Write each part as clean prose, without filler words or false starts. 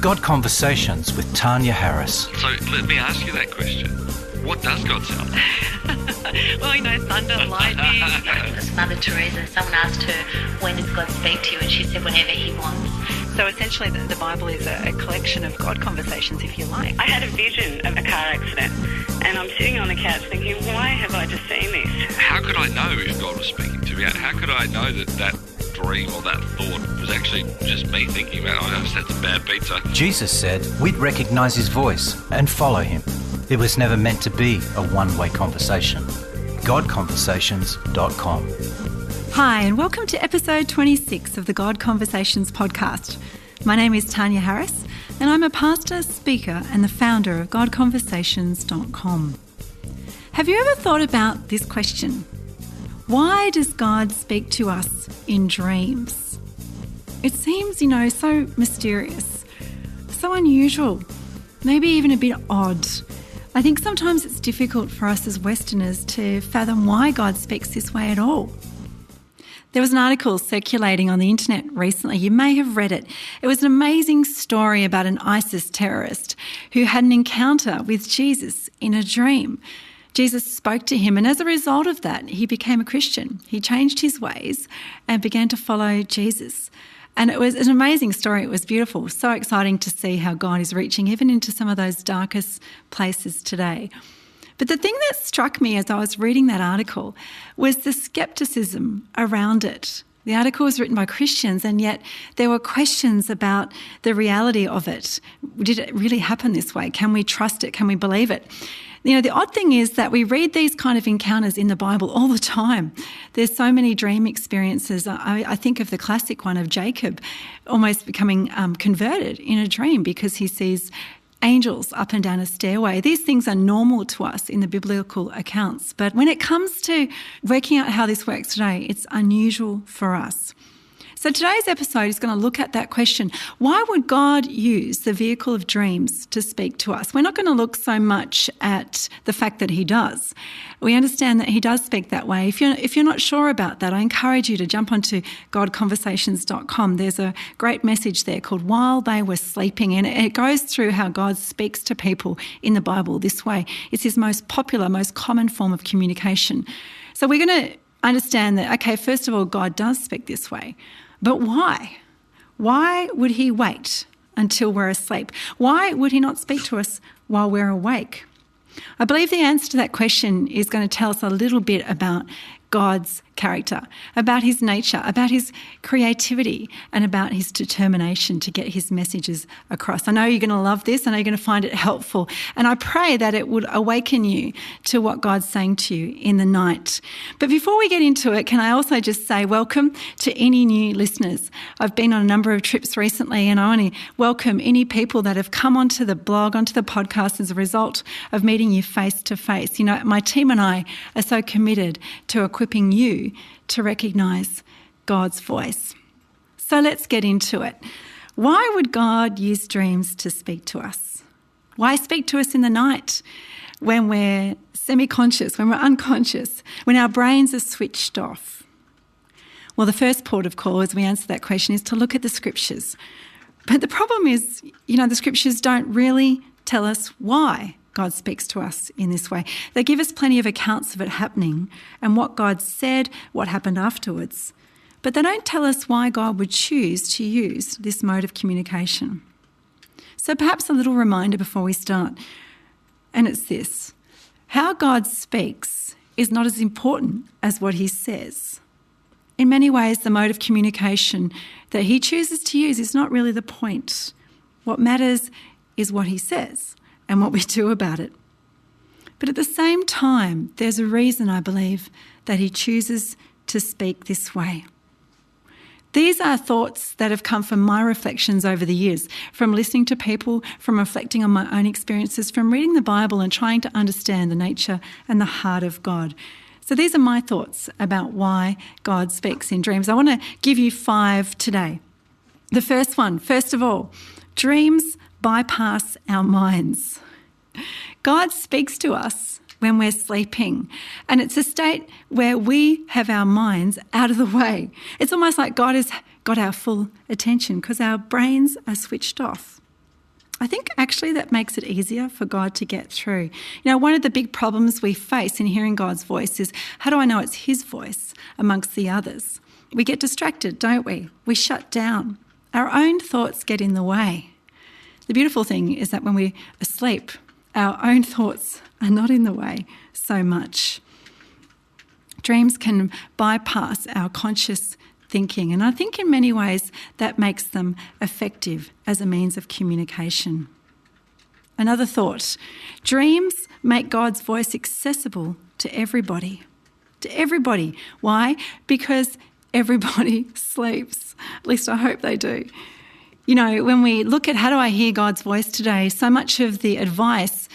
God Conversations with Tanya Harris. So let me ask you that question. What does God sound like? Well, thunder, lightning. Mother Teresa, someone asked her, when does God speak to you? And she said, whenever he wants. So essentially the Bible is a collection of God conversations, if you like. I had a vision of a car accident and I'm sitting on the couch thinking, why have I just seen this? How could I know if God was speaking to me? How could I know that dream or that thought was actually just me thinking about, I just had some bad pizza? Jesus said we'd recognise his voice and follow him. It was never meant to be a one-way conversation. GodConversations.com. Hi, and welcome to episode 26 of the God Conversations podcast. My name is Tanya Harris, and I'm a pastor, speaker, and the founder of GodConversations.com. Have you ever thought about this question? Why does God speak to us in dreams? It seems, so mysterious, so unusual, maybe even a bit odd. I think sometimes it's difficult for us as Westerners to fathom why God speaks this way at all. There was an article circulating on the internet recently. You may have read it. It was an amazing story about an ISIS terrorist who had an encounter with Jesus in a dream. Jesus spoke to him, and as a result of that, he became a Christian. He changed his ways and began to follow Jesus. And it was an amazing story. It was beautiful. So exciting to see how God is reaching even into some of those darkest places today. But the thing that struck me as I was reading that article was the skepticism around it. The article was written by Christians, and yet there were questions about the reality of it. Did it really happen this way? Can we trust it? Can we believe it? The odd thing is that we read these kind of encounters in the Bible all the time. There's so many dream experiences. I think of the classic one of Jacob almost becoming converted in a dream because he sees angels up and down a stairway. These things are normal to us in the biblical accounts. But when it comes to working out how this works today, it's unusual for us. So today's episode is going to look at that question. Why would God use the vehicle of dreams to speak to us? We're not going to look so much at the fact that he does. We understand that he does speak that way. If you're not sure about that, I encourage you to jump onto godconversations.com. There's a great message there called While They Were Sleeping, and it goes through how God speaks to people in the Bible this way. It's his most popular, most common form of communication. So we're going to understand that, okay, first of all, God does speak this way. But why? Why would he wait until we're asleep? Why would he not speak to us while we're awake? I believe the answer to that question is going to tell us a little bit about God's character, about his nature, about his creativity, and about his determination to get his messages across. I know you're going to love this. I know you're going to find it helpful. And I pray that it would awaken you to what God's saying to you in the night. But before we get into it, can I also just say welcome to any new listeners? I've been on a number of trips recently, and I want to welcome any people that have come onto the blog, onto the podcast as a result of meeting you face to face. My team and I are so committed to equipping you to recognise God's voice. So let's get into it. Why would God use dreams to speak to us? Why speak to us in the night when we're semi-conscious, when we're unconscious, when our brains are switched off? Well, the first port of call as we answer that question is to look at the scriptures. But the problem is, the scriptures don't really tell us why God speaks to us in this way. They give us plenty of accounts of it happening and what God said, what happened afterwards. But they don't tell us why God would choose to use this mode of communication. So perhaps a little reminder before we start, and it's this. How God speaks is not as important as what he says. In many ways, the mode of communication that he chooses to use is not really the point. What matters is what he says and what we do about it. But at the same time, there's a reason, I believe, that he chooses to speak this way. These are thoughts that have come from my reflections over the years, from listening to people, from reflecting on my own experiences, from reading the Bible and trying to understand the nature and the heart of God. So these are my thoughts about why God speaks in dreams. I want to give you 5 today. The first one, first of all, dreams bypass our minds. God speaks to us when we're sleeping, and it's a state where we have our minds out of the way. It's almost like God has got our full attention because our brains are switched off. I think actually that makes it easier for God to get through. You know, one of the big problems we face in hearing God's voice is, how do I know it's his voice amongst the others? We get distracted, don't we? We shut down. Our own thoughts get in the way. The beautiful thing is that when we're asleep, our own thoughts are not in the way so much. Dreams can bypass our conscious thinking, and I think in many ways that makes them effective as a means of communication. Another thought, dreams make God's voice accessible to everybody. To everybody. Why? Because everybody sleeps. At least I hope they do. You know, when we look at how do I hear God's voice today, so much of the advice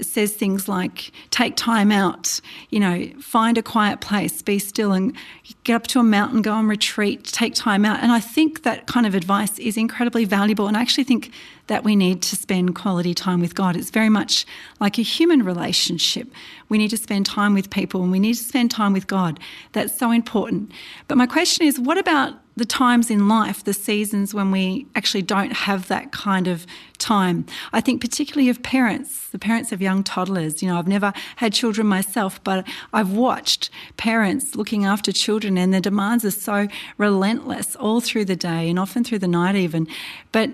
says things like take time out, you know, find a quiet place, be still and get up to a mountain, go on retreat, take time out. And I think that kind of advice is incredibly valuable, and I actually think that we need to spend quality time with God. It's very much like a human relationship. We need to spend time with people and we need to spend time with God. That's so important. But my question is, what about the times in life, the seasons when we actually don't have that kind of time? I think particularly of parents, the parents of young toddlers. You know, I've never had children myself, but I've watched parents looking after children, and the demands are so relentless all through the day and often through the night even. But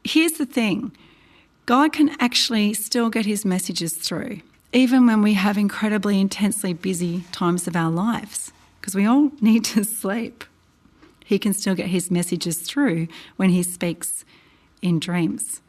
here's the thing, God can actually still get his messages through, even when we have incredibly intensely busy times of our lives, because we all need to sleep. He can still get his messages through when he speaks in dreams.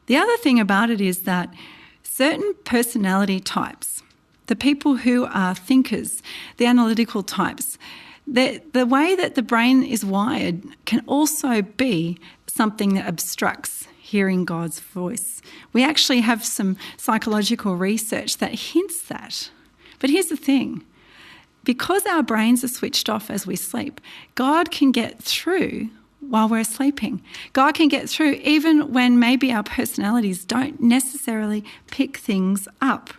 The other thing about it is that certain personality types, the people who are thinkers, the analytical types, the way that the brain is wired can also be something that obstructs hearing God's voice. We actually have some psychological research that hints that. But here's the thing. Because our brains are switched off as we sleep, God can get through while we're sleeping. God can get through even when maybe our personalities don't necessarily pick things up.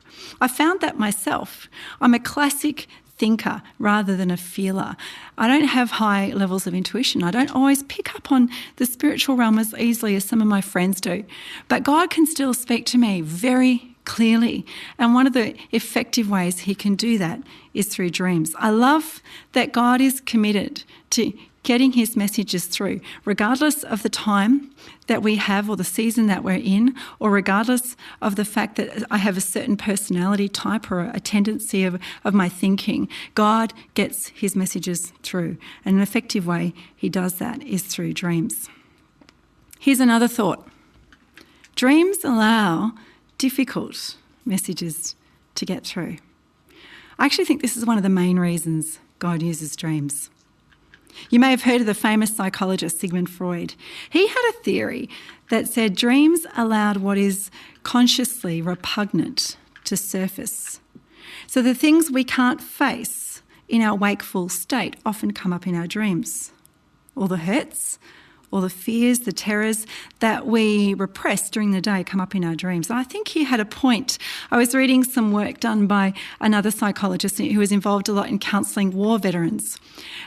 I found that myself. I'm a classic thinker rather than a feeler. I don't have high levels of intuition. I don't always pick up on the spiritual realm as easily as some of my friends do. But God can still speak to me very clearly. And one of the effective ways he can do that is through dreams. I love that God is committed to getting his messages through, regardless of the time that we have or the season that we're in, or regardless of the fact that I have a certain personality type or a tendency of my thinking. God gets his messages through. And an effective way he does that is through dreams. Here's another thought. Dreams allow difficult messages to get through. I actually think this is one of the main reasons God uses dreams. You may have heard of the famous psychologist Sigmund Freud. He had a theory that said dreams allowed what is consciously repugnant to surface. So the things we can't face in our wakeful state often come up in our dreams. All the hurts, all the fears, the terrors that we repress during the day come up in our dreams. And I think he had a point. I was reading some work done by another psychologist who was involved a lot in counselling war veterans.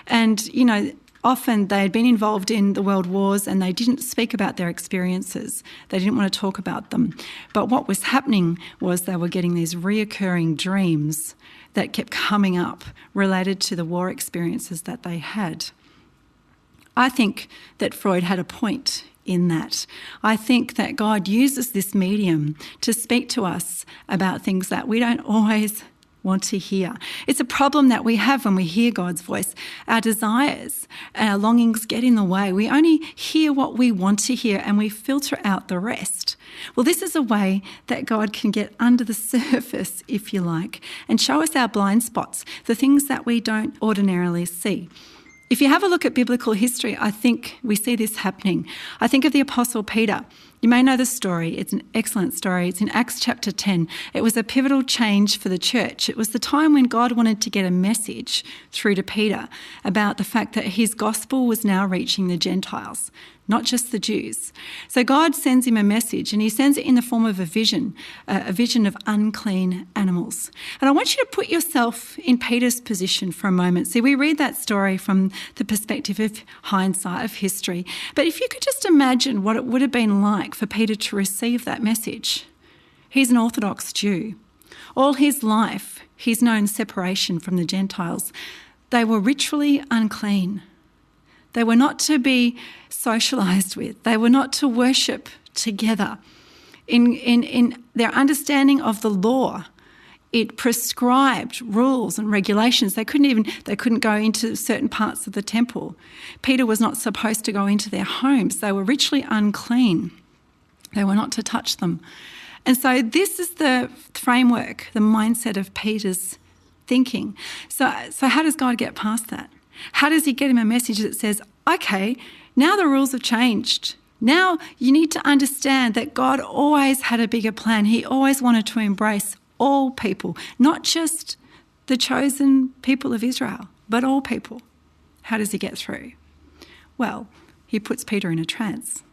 And, you know, often they had been involved in the world wars and they didn't speak about their experiences. They didn't want to talk about them. But what was happening was they were getting these reoccurring dreams that kept coming up related to the war experiences that they had. I think that Freud had a point in that. I think that God uses this medium to speak to us about things that we don't always want to hear. It's a problem that we have when we hear God's voice. Our desires, our longings get in the way. We only hear what we want to hear and we filter out the rest. Well, this is a way that God can get under the surface, if you like, and show us our blind spots, the things that we don't ordinarily see. If you have a look at biblical history, I think we see this happening. I think of the Apostle Peter. You may know the story. It's an excellent story. It's in Acts chapter 10. It was a pivotal change for the church. It was the time when God wanted to get a message through to Peter about the fact that his gospel was now reaching the Gentiles. not just the Jews. So God sends him a message, and he sends it in the form of a vision of unclean animals. And I want you to put yourself in Peter's position for a moment. See, we read that story from the perspective of hindsight, of history. But if you could just imagine what it would have been like for Peter to receive that message. He's an Orthodox Jew. All his life, he's known separation from the Gentiles. They were ritually unclean. They were not to be socialised with. They were not to worship together. In their understanding of the law, it prescribed rules and regulations. They couldn't go into certain parts of the temple. Peter was not supposed to go into their homes. They were ritually unclean. They were not to touch them. And so this is the framework, the mindset of Peter's thinking. So how does God get past that? How does he get him a message that says, okay, now the rules have changed. Now you need to understand that God always had a bigger plan. He always wanted to embrace all people, not just the chosen people of Israel, but all people. How does he get through? Well, he puts Peter in a trance.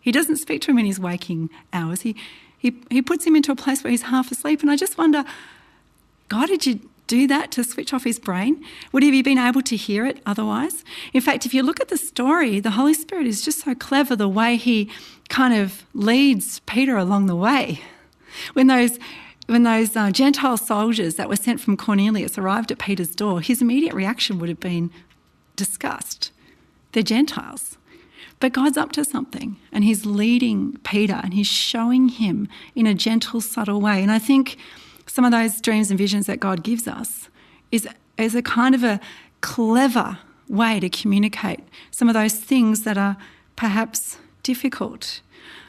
He doesn't speak to him in his waking hours. He puts him into a place where he's half asleep. And I just wonder, God, did you do that to switch off his brain? Would he have been able to hear it otherwise? In fact, if you look at the story, the Holy Spirit is just so clever the way he kind of leads Peter along the way. When those Gentile soldiers that were sent from Cornelius arrived at Peter's door, his immediate reaction would have been disgust. They're Gentiles. But God's up to something, and he's leading Peter and he's showing him in a gentle, subtle way. And I think some of those dreams and visions that God gives us is a kind of a clever way to communicate some of those things that are perhaps difficult.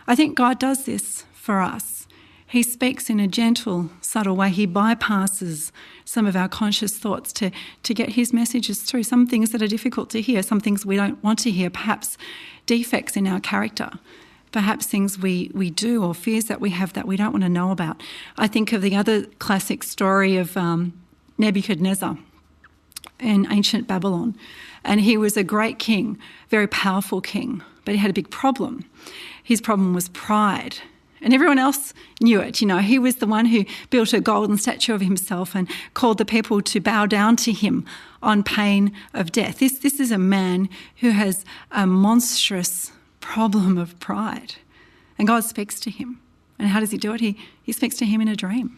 I think God does this for us. He speaks in a gentle, subtle way. He bypasses some of our conscious thoughts to get his messages through. Some things that are difficult to hear, some things we don't want to hear, perhaps defects in our character, perhaps things we do or fears that we have that we don't want to know about. I think of the other classic story of Nebuchadnezzar in ancient Babylon. And he was a great king, very powerful king, but he had a big problem. His problem was pride. And everyone else knew it. You know, he was the one who built a golden statue of himself and called the people to bow down to him on pain of death. This is a man who has a monstrous problem of pride. And God speaks to him. And how does he do it? He speaks to him in a dream.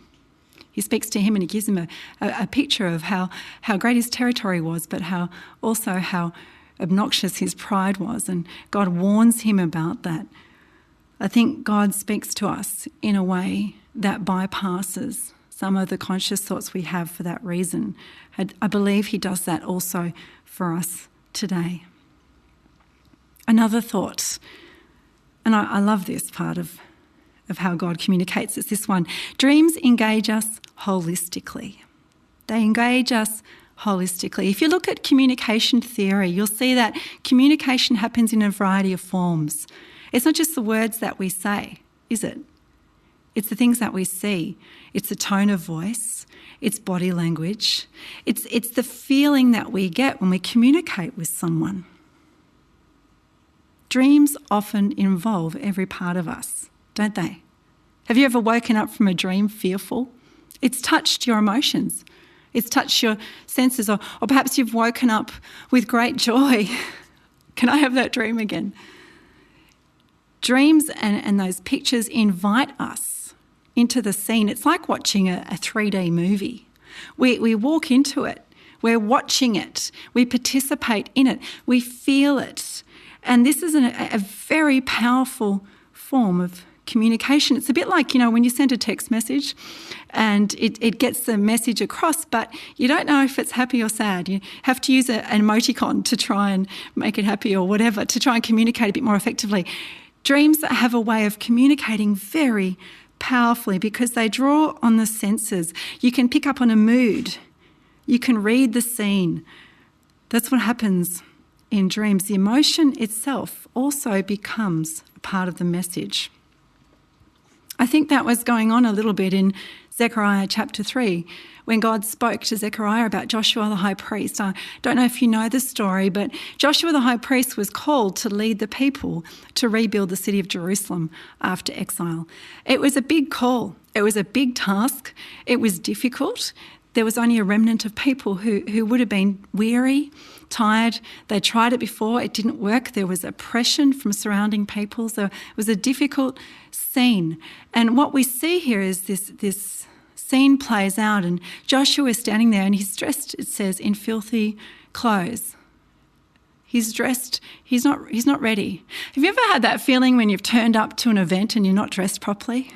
He speaks to him and he gives him a picture of how great his territory was, but how obnoxious his pride was. And God warns him about that. I think God speaks to us in a way that bypasses some of the conscious thoughts we have for that reason. I believe he does that also for us today. Another thought, and I love this part of how God communicates, it's this one. Dreams engage us holistically. They engage us holistically. If you look at communication theory, you'll see that communication happens in a variety of forms. It's not just the words that we say, is it? It's the things that we see. It's the tone of voice. It's body language. It's the feeling that we get when we communicate with someone. Dreams often involve every part of us, don't they? Have you ever woken up from a dream fearful? It's touched your emotions. It's touched your senses. Or perhaps you've woken up with great joy. Can I have that dream again? Dreams and those pictures invite us into the scene. It's like watching a 3D movie. We walk into it. We're watching it. We participate in it. We feel it. And this is a very powerful form of communication. It's a bit like, when you send a text message and it gets the message across, but you don't know if it's happy or sad. You have to use an emoticon to try and make it happy or whatever, to try and communicate a bit more effectively. Dreams have a way of communicating very powerfully because they draw on the senses. You can pick up on a mood. You can read the scene. That's what happens in dreams. The emotion itself also becomes a part of the message. I think that was going on a little bit in Zechariah chapter 3, when God spoke to Zechariah about Joshua the high priest. I don't know if you know the story, but Joshua the high priest was called to lead the people to rebuild the city of Jerusalem after exile. It was a big call. It was a big task. It was difficult. There was only a remnant of people who would have been weary, tired. They tried it before. It didn't work. There was oppression from surrounding people. So it was a difficult scene. And what we see here is this scene plays out, and Joshua is standing there, and he's dressed, it says, in filthy clothes. He's dressed, he's not ready. Have you ever had that feeling when you've turned up to an event and you're not dressed properly?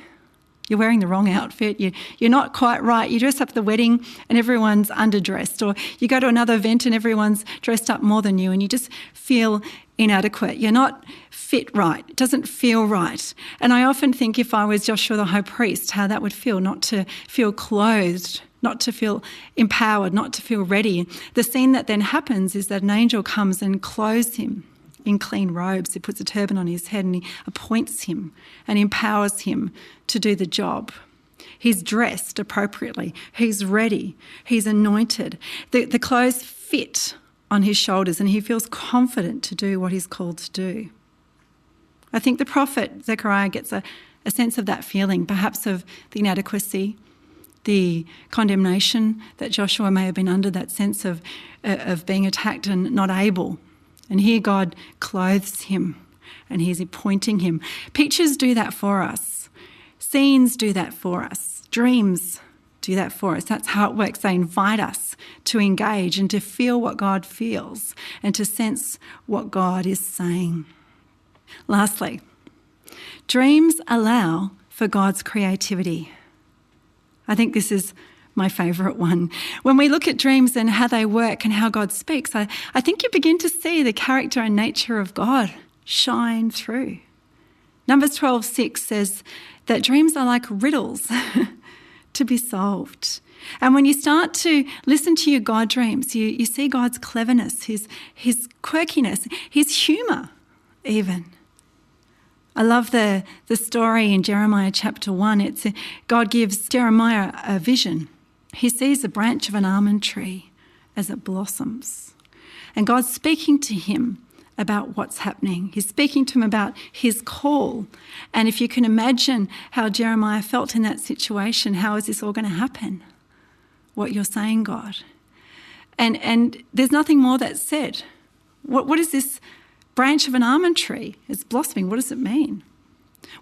You're wearing the wrong outfit, you're not quite right. You dress up at the wedding and everyone's underdressed, or you go to another event and everyone's dressed up more than you and you just feel inadequate. You're not fit right. It doesn't feel right. And I often think if I was Joshua the high priest, how that would feel, not to feel clothed, not to feel empowered, not to feel ready. The scene that then happens is that an angel comes and clothes him in clean robes. He puts a turban on his head and he appoints him and empowers him to do the job. He's dressed appropriately. He's ready. He's anointed. The clothes fit on his shoulders and he feels confident to do what he's called to do. I think the prophet Zechariah gets a sense of that feeling, perhaps of the inadequacy, the condemnation that Joshua may have been under, that sense of being attacked and not able. And here God clothes him and he's appointing him. Pictures do that for us. Scenes do that for us. Dreams do that for us. That's how it works. They invite us to engage and to feel what God feels and to sense what God is saying. Lastly, dreams allow for God's creativity. I think this is my favourite one. When we look at dreams and how they work and how God speaks, I think you begin to see the character and nature of God shine through. Numbers 12:6 says that dreams are like riddles to be solved. And when you start to listen to your God dreams, you see God's cleverness, his quirkiness, his humour even. I love the story in Jeremiah chapter 1. God gives Jeremiah a vision. He sees the branch of an almond tree as it blossoms. And God's speaking to him about what's happening. He's speaking to him about his call. And if you can imagine how Jeremiah felt in that situation, how is this all going to happen? What you're saying, God. And there's nothing more that's said. What is this branch of an almond tree? It's blossoming. What does it mean?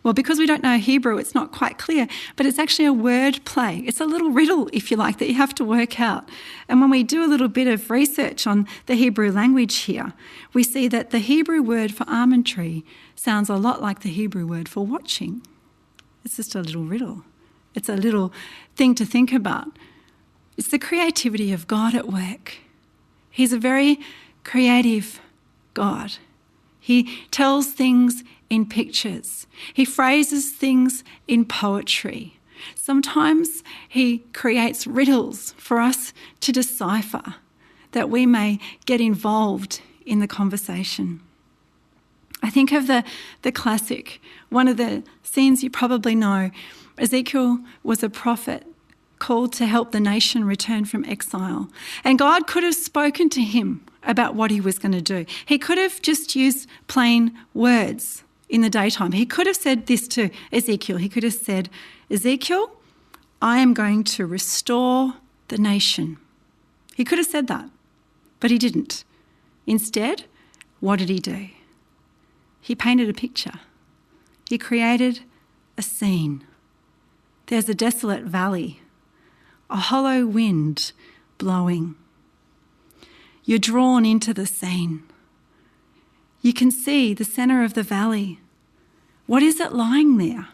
Well, because we don't know Hebrew, it's not quite clear, but it's actually a word play. It's a little riddle, if you like, that you have to work out. And when we do a little bit of research on the Hebrew language here, we see that the Hebrew word for almond tree sounds a lot like the Hebrew word for watching. It's just a little riddle. It's a little thing to think about. It's the creativity of God at work. He's a very creative God. He tells things in pictures. He phrases things in poetry. Sometimes he creates riddles for us to decipher, that we may get involved in the conversation. I think of the classic, one of the scenes you probably know. Ezekiel was a prophet called to help the nation return from exile. And God could have spoken to him about what he was going to do. He could have just used plain words in the daytime. He could have said this to Ezekiel. He could have said, Ezekiel, I am going to restore the nation. He could have said that, but he didn't. Instead, what did he do? He painted a picture. He created a scene. There's a desolate valley, a hollow wind blowing. You're drawn into the scene. You can see the centre of the valley. What is it lying there?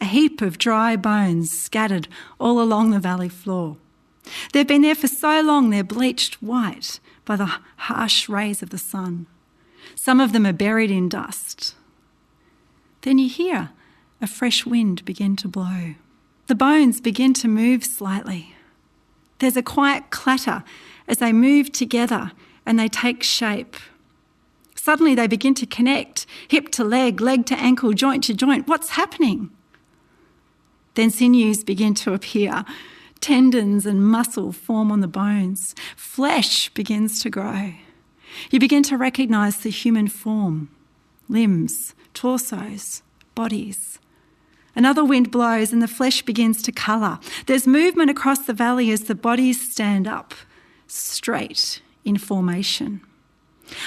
A heap of dry bones scattered all along the valley floor. They've been there for so long they're bleached white by the harsh rays of the sun. Some of them are buried in dust. Then you hear a fresh wind begin to blow. The bones begin to move slightly. There's a quiet clatter as they move together and they take shape. Suddenly they begin to connect, hip to leg to ankle, joint to joint. What's happening? Then sinews begin to appear. Tendons and muscle form on the bones. Flesh begins to grow. You begin to recognise the human form, limbs, torsos, bodies. Another wind blows and the flesh begins to colour. There's movement across the valley as the bodies stand up, straight in formation.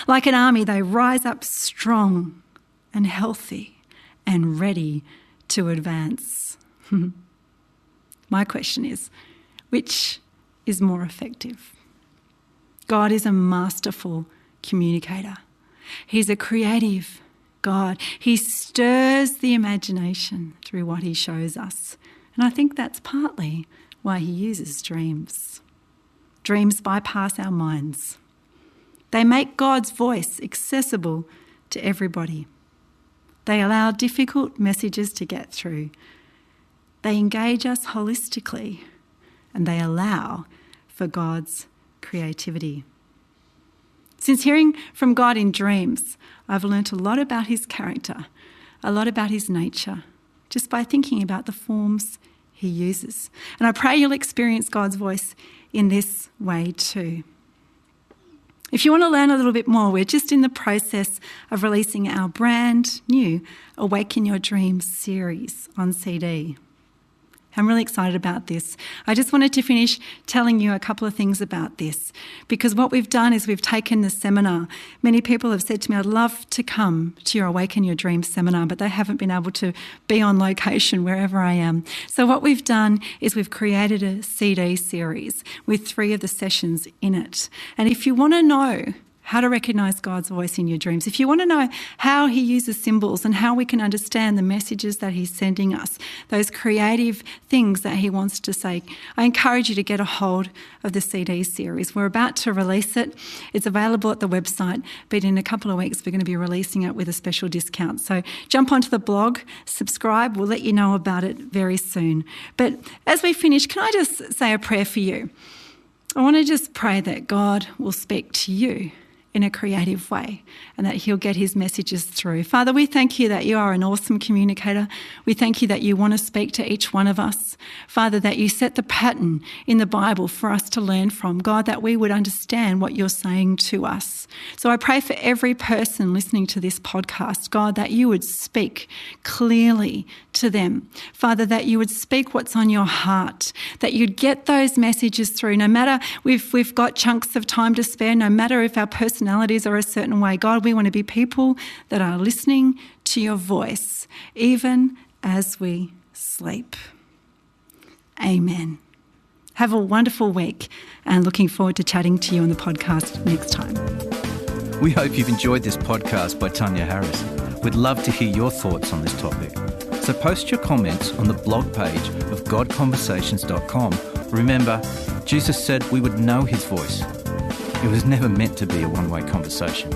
Like an army, they rise up strong and healthy and ready to advance. My question is, which is more effective? God is a masterful communicator. He's a creative God. He stirs the imagination through what he shows us. And I think that's partly why he uses dreams. Dreams bypass our minds. They make God's voice accessible to everybody. They allow difficult messages to get through. They engage us holistically, and they allow for God's creativity. Since hearing from God in dreams, I've learnt a lot about his character, a lot about his nature, just by thinking about the forms he uses. And I pray you'll experience God's voice in this way too. If you want to learn a little bit more, we're just in the process of releasing our brand new Awaken Your Dreams series on CD. I'm really excited about this. I just wanted to finish telling you a couple of things about this, because what we've done is we've taken the seminar. Many people have said to me, I'd love to come to your Awaken Your Dreams seminar, but they haven't been able to be on location wherever I am. So what we've done is we've created a CD series with 3 of the sessions in it. And if you want to know how to recognise God's voice in your dreams, if you want to know how he uses symbols and how we can understand the messages that he's sending us, those creative things that he wants to say, I encourage you to get a hold of the CD series. We're about to release it. It's available at the website, but in a couple of weeks we're going to be releasing it with a special discount. So jump onto the blog, subscribe. We'll let you know about it very soon. But as we finish, can I just say a prayer for you? I want to just pray that God will speak to you in a creative way and that he'll get his messages through. Father, we thank you that you are an awesome communicator. We thank you that you want to speak to each one of us. Father, that you set the pattern in the Bible for us to learn from. God, that we would understand what you're saying to us. So I pray for every person listening to this podcast, God, that you would speak clearly to them. Father, that you would speak what's on your heart, that you'd get those messages through. No matter we've got chunks of time to spare, no matter if our personalities are a certain way, God, we want to be people that are listening to your voice, even as we sleep. Amen. Have a wonderful week and looking forward to chatting to you on the podcast next time. We hope you've enjoyed this podcast by Tanya Harris. We'd love to hear your thoughts on this topic. So post your comments on the blog page of godconversations.com. Remember, Jesus said we would know his voice. It was never meant to be a one-way conversation.